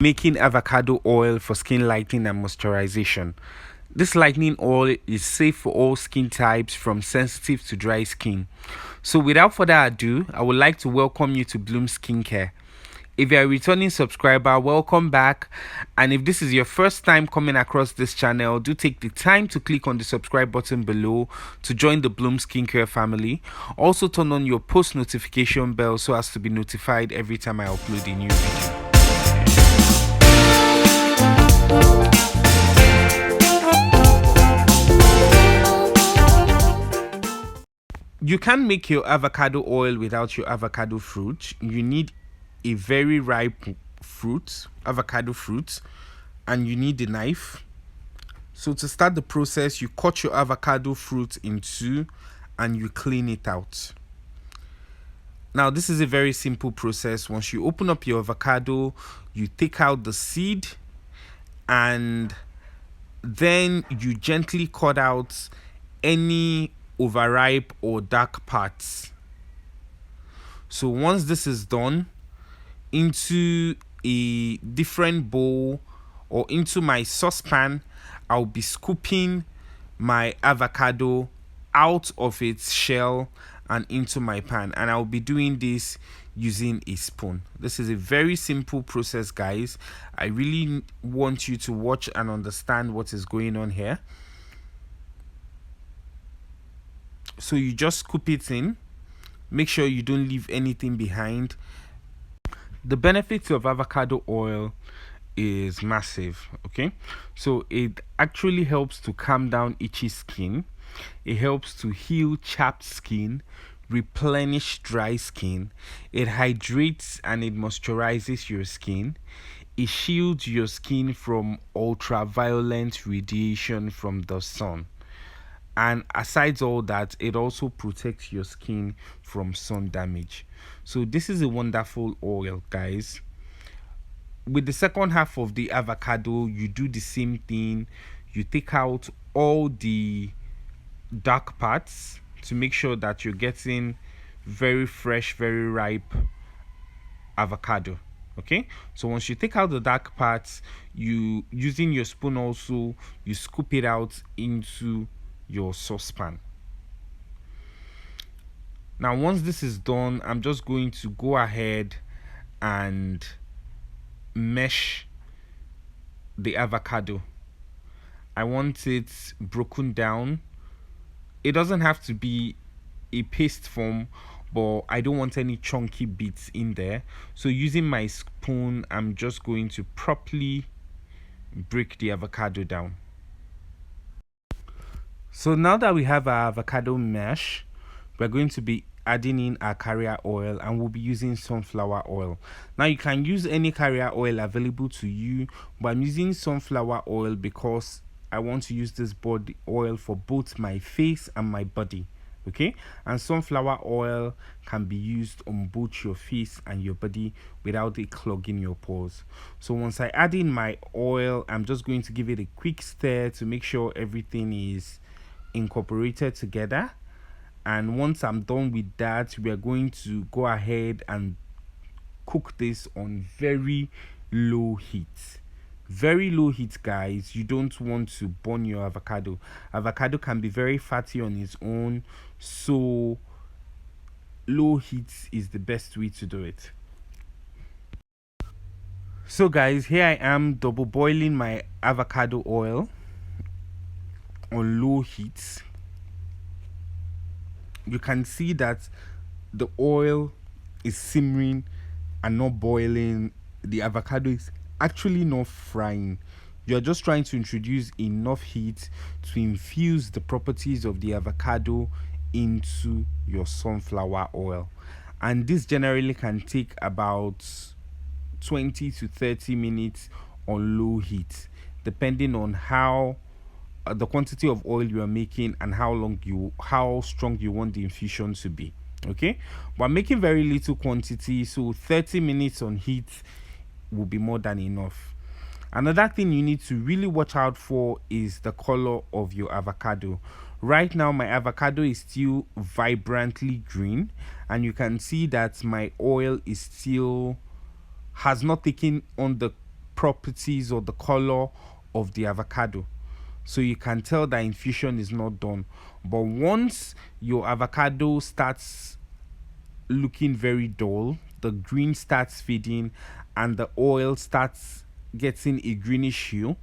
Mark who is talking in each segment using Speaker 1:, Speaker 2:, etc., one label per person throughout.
Speaker 1: Making avocado oil for skin lightening and moisturization. This lightening oil is safe for all skin types from sensitive to dry skin. So without further ado, I would like to welcome you to Bloom Skincare. If you're a returning subscriber, welcome back. And if this is your first time coming across this channel, do take the time to click on the subscribe button below to join the Bloom Skincare family. Also turn on your post notification bell so as to be notified every time I upload a new video. You can't make your avocado oil without your avocado fruit. You need a very ripe fruit, avocado fruit, and you need a knife. So to start the process, you cut your avocado fruit in two and you clean it out. Now this is a very simple process. Once you open up your avocado, you take out the seed and then you gently cut out any overripe or dark parts. So once this is done, into a different bowl or into my saucepan, I'll be scooping my avocado out of its shell and into my pan, and I'll be doing this using a spoon. This is a very simple process, guys. I really want you to watch and understand what is going on here. So you just scoop it in. Make sure you don't leave anything behind. The benefits of avocado oil is massive. Okay, so it actually helps to calm down itchy skin. It helps to heal chapped skin, replenish dry skin. It hydrates and it moisturizes your skin. It shields your skin from ultraviolet radiation from the sun. And aside all that, it also protects your skin from sun damage. So this is a wonderful oil, guys. With the second half of the avocado, you do the same thing. You take out all the dark parts to make sure that you're getting very fresh, very ripe avocado. Okay, so once you take out the dark parts, you using your spoon also, you scoop it out into your saucepan. Now once this is done, I'm just going to go ahead and mesh the avocado. I want it broken down. It doesn't have to be a paste form, but I don't want any chunky bits in there. So using my spoon, I'm just going to properly break the avocado down. So now that we have our avocado mesh, we're going to be adding in our carrier oil, and we'll be using sunflower oil. Now you can use any carrier oil available to you, but I'm using sunflower oil because I want to use this body oil for both my face and my body. Okay, and sunflower oil can be used on both your face and your body without it clogging your pores. So once I add in my oil, I'm just going to give it a quick stir to make sure everything is incorporated together. And once I'm done with that, we are going to go ahead and cook this on very low heat. Very low heat, guys. You don't want to burn your avocado. Avocado can be very fatty on its own, so low heat is the best way to do it. So guys, here I am double boiling my avocado oil on low heat. You can see that the oil is simmering and not boiling. The avocado is actually not frying. You're just trying to introduce enough heat to infuse the properties of the avocado into your sunflower oil, and this generally can take about 20 to 30 minutes on low heat, depending on how the quantity of oil you are making and how strong you want the infusion to be. Okay, but I'm making very little quantity, so 30 minutes on heat will be more than enough. Another thing you need to really watch out for is the color of your avocado. Right now my avocado is still vibrantly green, and you can see that my oil is still has not taken on the properties or the color of the avocado, so you can tell that infusion is not done. But once your avocado starts looking very dull, the green starts fading, and the oil starts getting a greenish hue,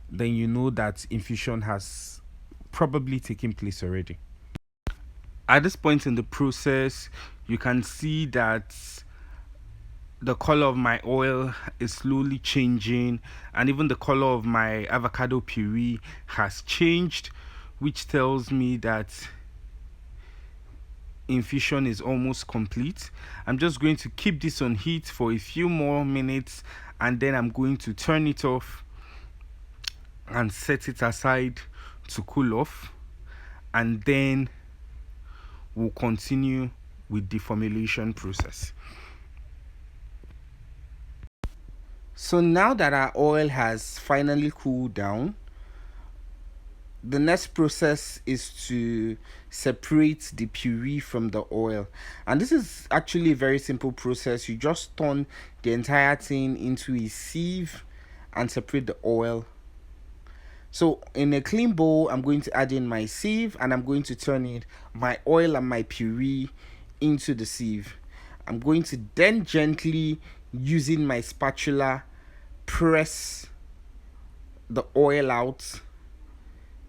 Speaker 1: then you know that infusion has probably taken place already. At this point in the process, you can see that the color of my oil is slowly changing, and even the color of my avocado puree has changed, which tells me that infusion is almost complete. I'm just going to keep this on heat for a few more minutes, and then I'm going to turn it off and set it aside to cool off, and then we'll continue with the formulation process. So now that our oil has finally cooled down, the next process is to separate the puree from the oil, and this is actually a very simple process. You just turn the entire thing into a sieve and separate the oil. So in a clean bowl, I'm going to add in my sieve, and I'm going to turn it, my oil and my puree, into the sieve. I'm going to then gently, using my spatula, press the oil out,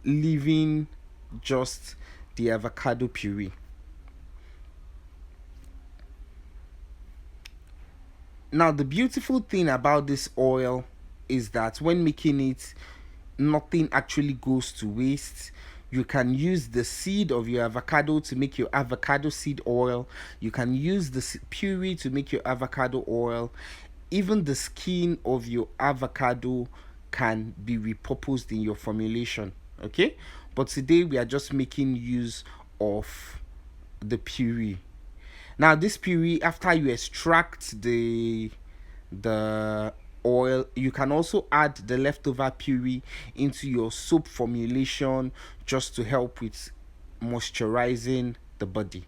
Speaker 1: leaving just the avocado puree. Now, the beautiful thing about this oil is that when making it, nothing actually goes to waste. You can use the seed of your avocado to make your avocado seed oil. You can use the puree to make your avocado oil. Even the skin of your avocado can be repurposed in your formulation. Okay, but today we are just making use of the puree. Now, this puree, after you extract the oil, you can also add the leftover puree into your soap formulation, just to help with moisturizing the body.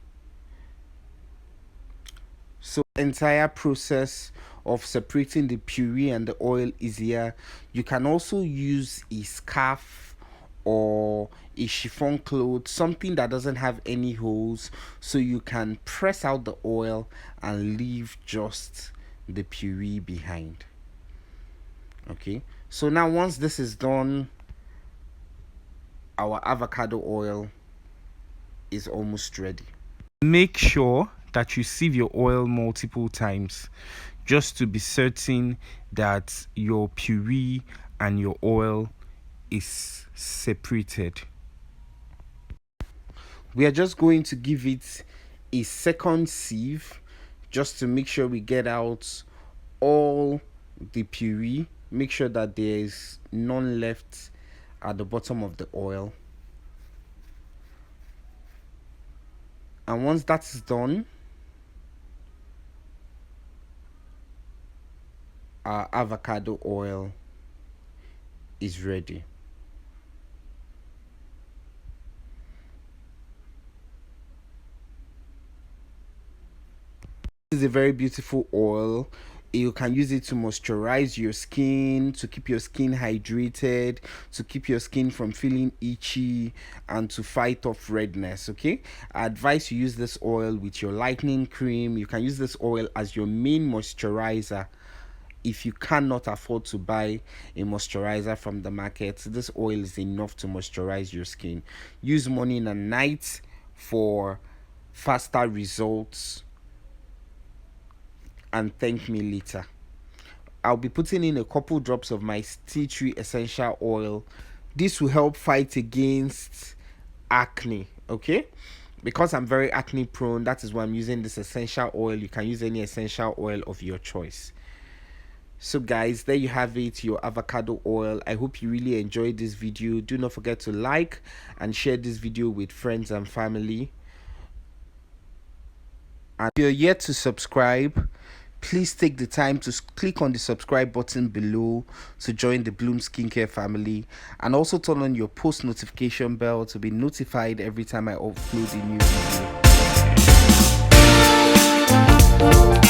Speaker 1: So the entire process of separating the puree and the oil is here. You can also use a scarf or a chiffon cloth, something that doesn't have any holes, so you can press out the oil and leave just the puree behind. Okay, so now once this is done, our avocado oil is almost ready. Make sure that you sieve your oil multiple times, just to be certain that your puree and your oil is separated. We are just going to give it a second sieve, just to make sure we get out all the puree. Make sure that there is none left at the bottom of the oil. And once that is done, our avocado oil is ready. This is a very beautiful oil. You can use it to moisturize your skin, to keep your skin hydrated, to keep your skin from feeling itchy, and to fight off redness. Okay, I advise you use this oil with your lightening cream. You can use this oil as your main moisturizer. If you cannot afford to buy a moisturizer from the market, this oil is enough to moisturize your skin. Use morning and night for faster results, and thank me later. I'll be putting in a couple drops of my tea tree essential oil. This will help fight against acne. Okay, because I'm very acne prone, that is why I'm using this essential oil. You can use any essential oil of your choice. So guys, there you have it, your avocado oil. I hope you really enjoyed this video. Do not forget to like and share this video with friends and family. And if you're yet to subscribe, please take the time to click on the subscribe button below to join the Bloom Skincare family, and also turn on your post notification bell to be notified every time I upload a new video.